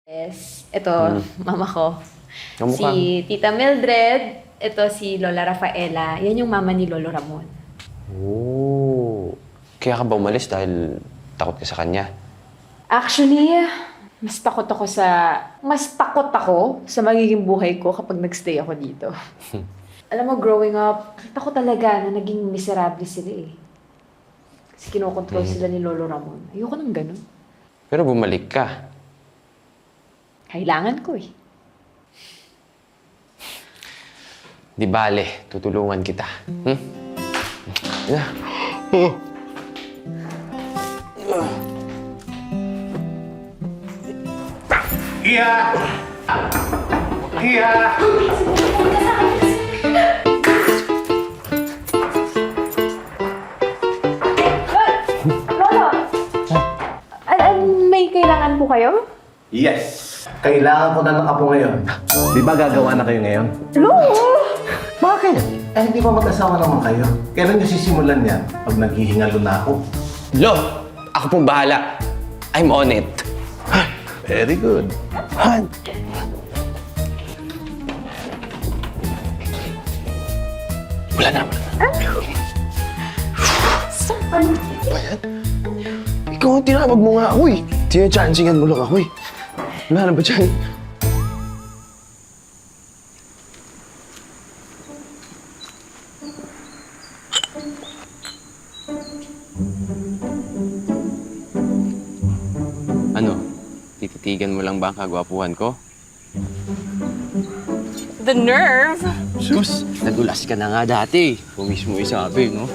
Yes, ito, mama ko. Kamukha. Si Tita Mildred, ito si Lola Rafaela. Yan yung mama ni Lolo Ramon. Oh. Kaya ka ba umalis dahil takot ka sa kanya? Actually, mas takot ako sa magiging buhay ko kapag nagstay ako dito. Alam mo, growing up, nakita ko talaga na naging miserable sila eh. Kasi kinokontrol sila ni Lolo Ramon. Ayoko nang ganun. Pero bumalik ka. Kailangan ko eh. Di bale, tutulungan kita. Yeah. Iya! Iya! Lolo! May kailangan po kayo? Yes! Kailangan ko na ng apo ngayon. Di ba gagawa na kayo ngayon? Lolo! Bakit? Eh, hindi ba mag-asawa naman kayo? Kailan nyo sisimulan yan? Pag naghihingalo na ako. Lo! Ako pong bahala. I'm on it. Very good. Han! Wala na. Bayan? Ikaw ang tinawag mo nga ako eh. Tinachansingan mo lang ako eh. Wala na ba dyan? Ano? Tititigan mo lang ba ang kagwapuhan ko? The nerve! Sus, nadulas ka na nga dati. Kung mismo isabi, no?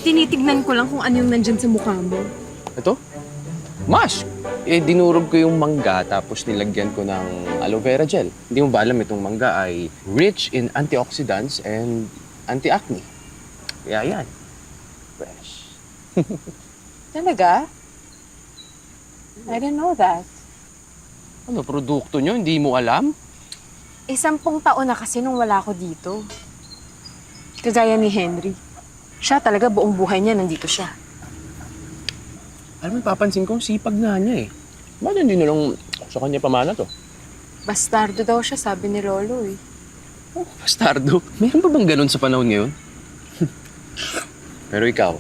Tinitignan ko lang kung ano yung nandyan sa mukha mo. Ito? Mask! Eh, dinurog ko yung mangga tapos nilagyan ko ng aloe vera gel. Hindi mo ba alam itong mangga ay rich in antioxidants and anti-acne. Kaya yan. Fresh. Talaga? I didn't know that. Ano, produkto nyo? Hindi mo alam? 10 taon na kasi nung wala ako dito. Kagaya ni Henry. Siya talaga buong buhay niya nandito siya. Alam mo, papansin ko, sipag nga niya eh. Bakit hindi na lang sa kanya pamana to? Bastardo daw siya, sabi ni Lolo eh. Oh, bastardo. Meron pa bang ganun sa panahon ngayon? Pero ikaw,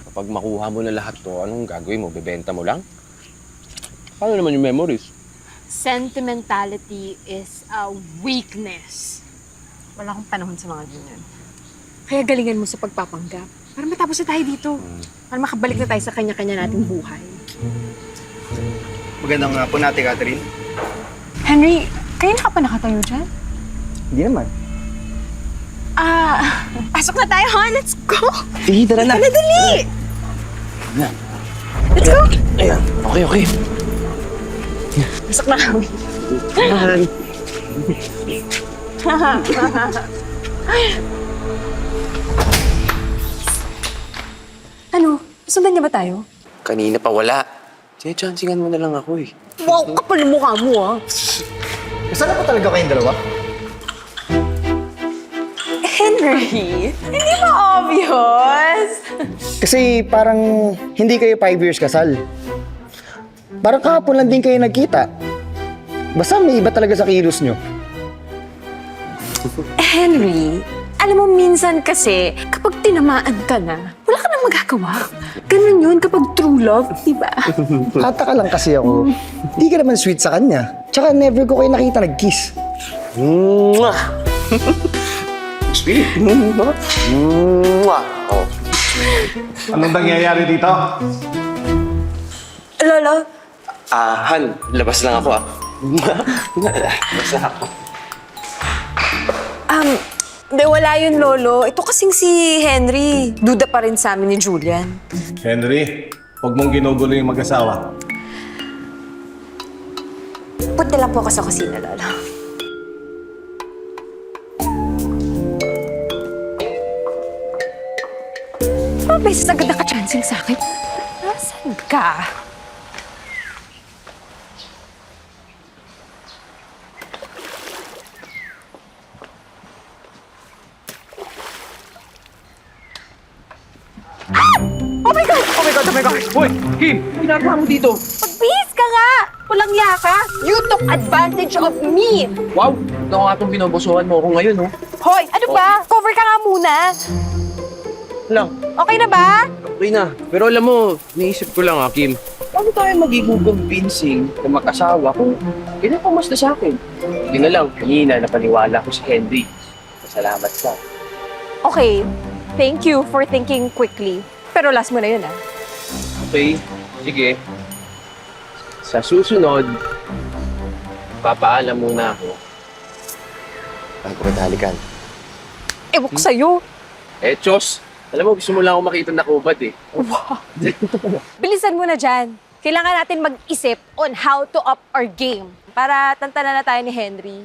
kapag makuha mo na lahat to, anong gagawin mo? Bebenta mo lang? Paano naman yung memories? Sentimentality is a weakness. Wala akong panahon sa mga ganyan. Kaya galingan mo sa pagpapanggap. Para matapos na tayo dito. Para makabalik na tayo sa kanya-kanya nating buhay. Magandang hapon, Ate Catherine. Henry, kanina ka pa nakatayo dyan? Hindi naman. Pasok na tayo, ha? Let's go! Eh, tara na! Dali! Ayan. Let's go! Ayan, okay. Pasok na kami. Ano? Sundan niya ba tayo? Kanina pa wala. Chancingan mo na lang ako eh. Wow, kapal ang mukha mo, ah. Kasama pa talaga kayong dalawa? Henry, hindi ba obvious? Kasi parang hindi kayo 5 years kasal. Parang kahapon lang din kayo nagkita. Basta may iba talaga sa kilos nyo. Henry, alam mo minsan kasi, kapag tinamaan ka na, wala ka nang magagawa. Ganun yun kapag true love, di ba? Tataka lang kasi ako. Hindi ka naman sweet sa kanya. Tsaka never ko kayo nakita nag-kiss. Mwah! Sweet! Mwah! Oh. Anong nangyayari dito? Lolo, Han, labas lang ako ah. Labas lang ako. Hindi, wala yun, Lolo. Ito kasing si Henry. Duda pa rin sa amin ni Julian. Henry, huwag mong ginugulo yung mag-asawa. Punta lang po ako sa kusina, Lolo. Mga beses agad naka-chancing sa akin. Nasaan ka? Oh my God! Hoy, Kim! Ginagawa mo dito? Magbihis ka nga! Walang yaka. You took advantage of me. Wow! Ito nga itong binobosuhan mo ako ngayon, oh. Hoy, ano ba? Cover ka nga muna. Lang, Okay na ba? okay na. Pero alam mo, naisip ko lang, Kim. Paano tayo magiging convincing na mag-asawa kung pinapamas na sa akin? Yun na lang, kanina napaniwala ko si Henry. Salamat sa. Okay, thank you for thinking quickly. Pero last mo na yun, ah. Okay, sige. Sa susunod, papaalam muna ako. Bago kita halikan. Ewan ko sa'yo. Chos, alam mo, gusto mo lang ako makita na kubad eh. Bilisan mo na dyan. Kailangan natin mag-isip on how to up our game para tantanan na tayo ni Henry.